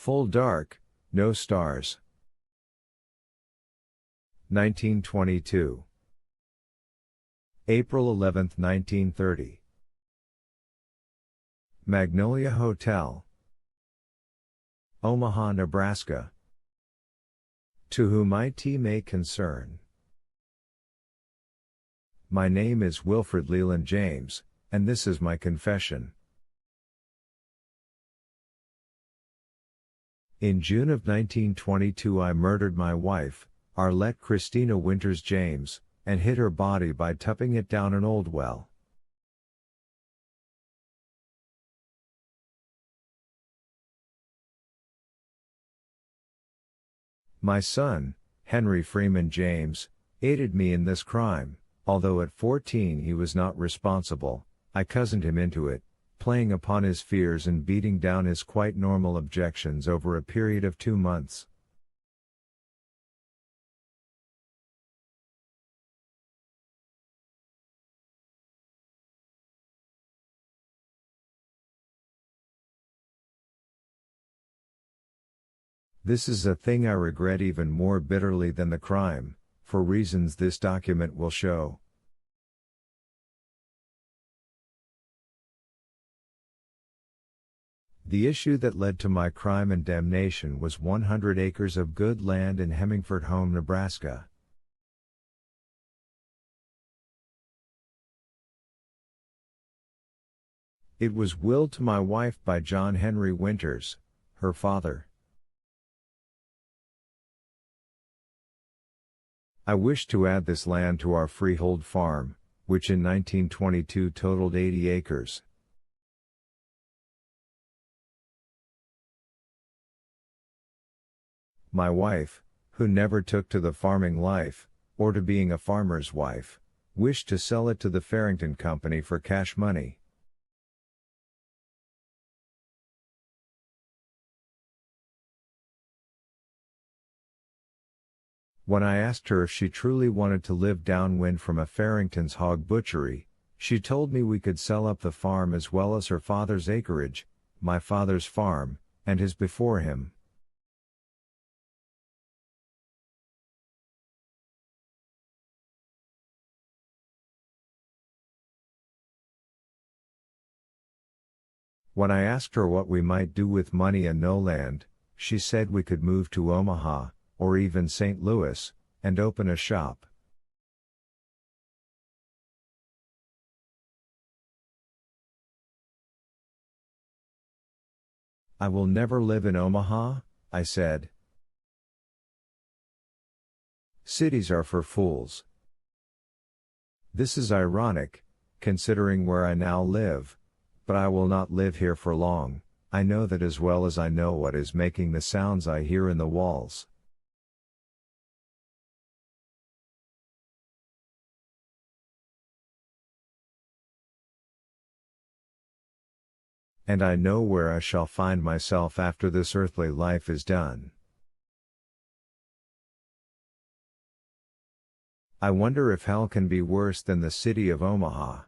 Full dark, no stars. 1922. April 11, 1930. Magnolia Hotel, Omaha, Nebraska. To whom it may concern. My name is Wilfred Leland James, and this is my confession. In June of 1922 I murdered my wife, Arlette Christina Winters James, and hid her body by tupping it down an old well. My son, Henry Freeman James, aided me in this crime, although at 14 he was not responsible. I cozened him into it, playing upon his fears and beating down his quite normal objections over a period of 2 months. This is a thing I regret even more bitterly than the crime, for reasons this document will show. The issue that led to my crime and damnation was 100 acres of good land in Hemingford Home, Nebraska. It was willed to my wife by John Henry Winters, her father. I wish to add this land to our freehold farm, which in 1922 totaled 80 acres. My wife, who never took to the farming life, or to being a farmer's wife, wished to sell it to the Farrington Company for cash money. When I asked her if she truly wanted to live downwind from a Farrington's hog butchery, she told me we could sell up the farm as well as her father's acreage, my father's farm, and his before him. When I asked her what we might do with money and no land, she said we could move to Omaha, or even St. Louis, and open a shop. I will never live in Omaha, I said. Cities are for fools. This is ironic, considering where I now live, but I will not live here for long. I know that as well as I know what is making the sounds I hear in the walls. And I know where I shall find myself after this earthly life is done. I wonder if hell can be worse than the city of Omaha.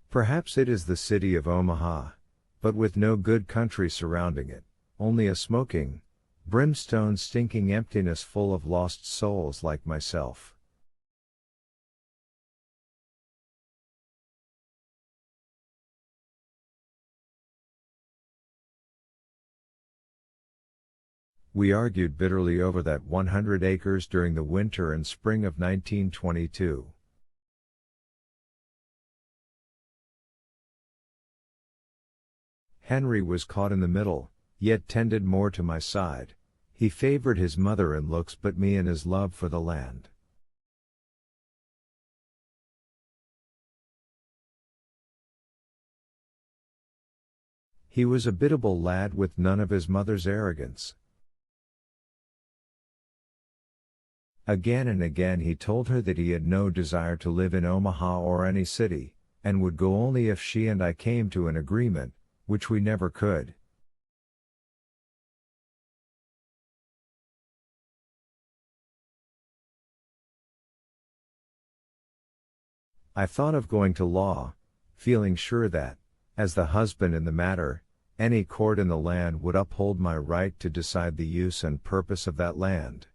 Perhaps it is the city of Omaha, but with no good country surrounding it, only a smoking, brimstone stinking emptiness full of lost souls like myself. We argued bitterly over that 100 acres during the winter and spring of 1922. Henry was caught in the middle, yet tended more to my side. He favored his mother in looks but me in his love for the land. He was a biddable lad with none of his mother's arrogance. Again and again he told her that he had no desire to live in Omaha or any city, and would go only if she and I came to an agreement, which we never could. I thought of going to law, feeling sure that, as the husband in the matter, Any court in the land would uphold my right to decide the use and purpose of that land.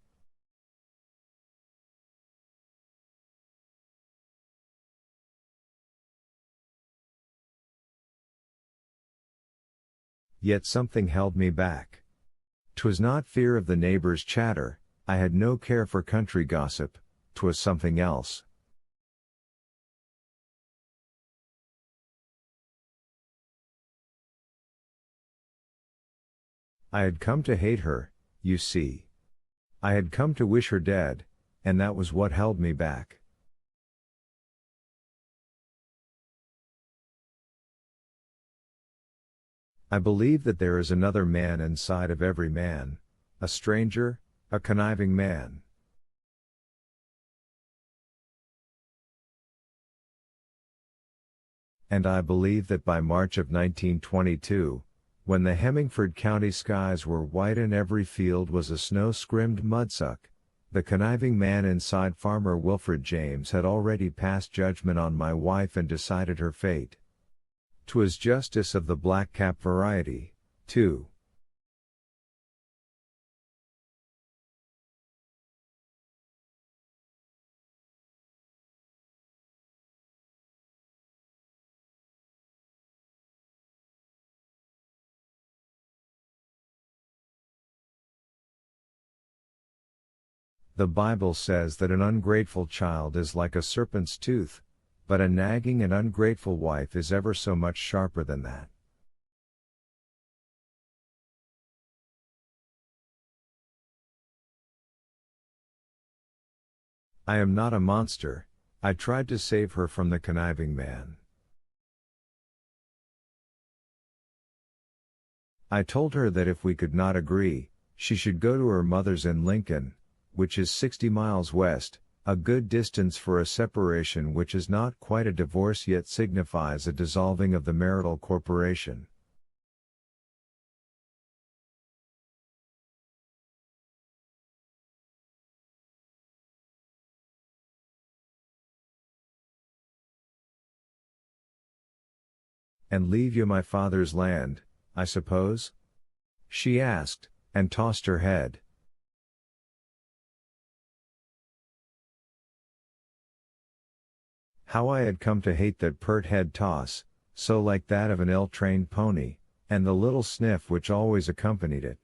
Yet something held me back. 'Twas not fear of the neighbors' chatter, I had no care for country gossip, 'twas something else. I had come to hate her, you see. I had come to wish her dead, and that was what held me back. I believe that there is another man inside of every man, a stranger, a conniving man. And I believe that by March of 1922, when the Hemmingford County skies were white and every field was a snow-scrimmed mudsuck, the conniving man inside Farmer Wilfred James had already passed judgment on my wife and decided her fate. 'Twas justice of the black-cap variety, too. The Bible says that an ungrateful child is like a serpent's tooth, but a nagging and ungrateful wife is ever so much sharper than that. I am not a monster, I tried to save her from the conniving man. I told her that if we could not agree, she should go to her mother's in Lincoln, which is 60 miles west, a good distance for a separation which is not quite a divorce yet signifies a dissolving of the marital corporation. And leave you my father's land, I suppose? She asked, and tossed her head. How I had come to hate that pert head toss, so like that of an ill-trained pony, and the little sniff which always accompanied it.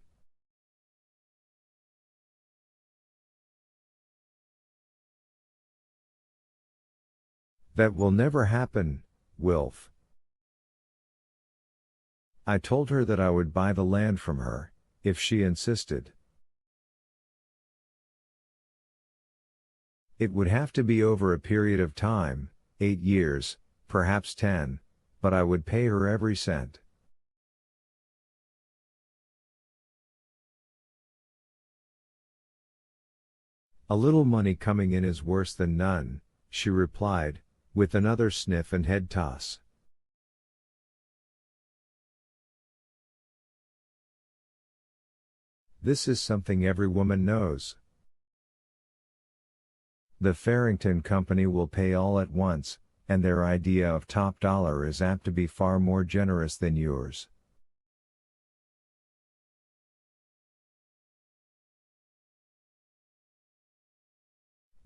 That will never happen, Wilf. I told her that I would buy the land from her, if she insisted. It would have to be over a period of time, 8 years, perhaps 10, but I would pay her every cent. A little money coming in is worse than none, she replied, with another sniff and head toss. This is something every woman knows. The Farrington Company will pay all at once, and their idea of top dollar is apt to be far more generous than yours.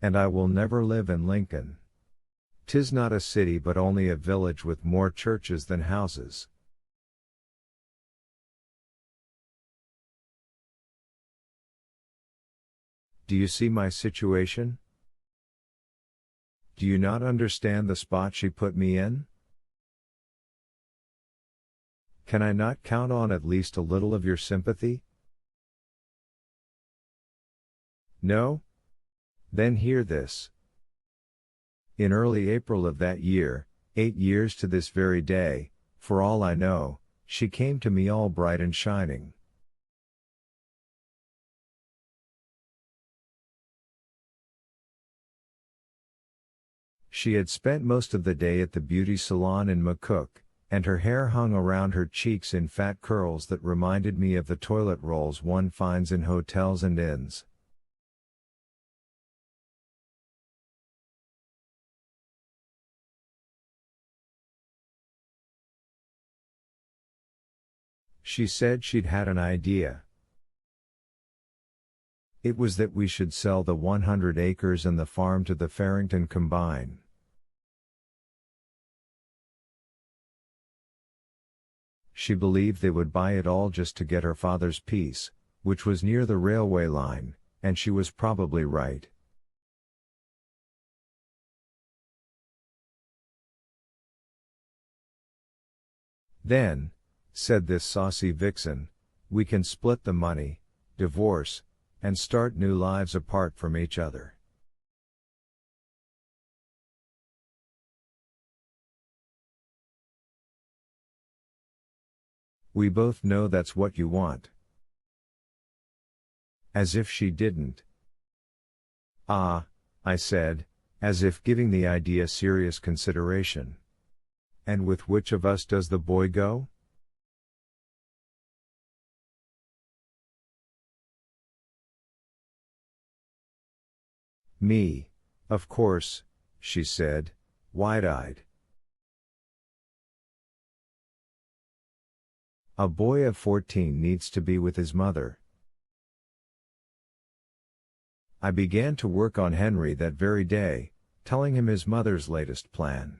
And I will never live in Lincoln. 'Tis not a city but only a village with more churches than houses. Do you see my situation? Do you not understand the spot she put me in? Can I not count on at least a little of your sympathy? No? Then hear this. In early April of that year, 8 years to this very day, for all I know, she came to me all bright and shining. She had spent most of the day at the beauty salon in McCook, and her hair hung around her cheeks in fat curls that reminded me of the toilet rolls one finds in hotels and inns. She said she'd had an idea. It was that we should sell the 100 acres and the farm to the Farrington Combine. She believed they would buy it all just to get her father's piece, which was near the railway line, and she was probably right. Then, said this saucy vixen, we can split the money, divorce, and start new lives apart from each other. We both know that's what you want. As if she didn't. Ah, I said, as if giving the idea serious consideration. And with which of us does the boy go? Me, of course, she said, wide-eyed. A boy of 14 needs to be with his mother. I began to work on Henry that very day, telling him his mother's latest plan.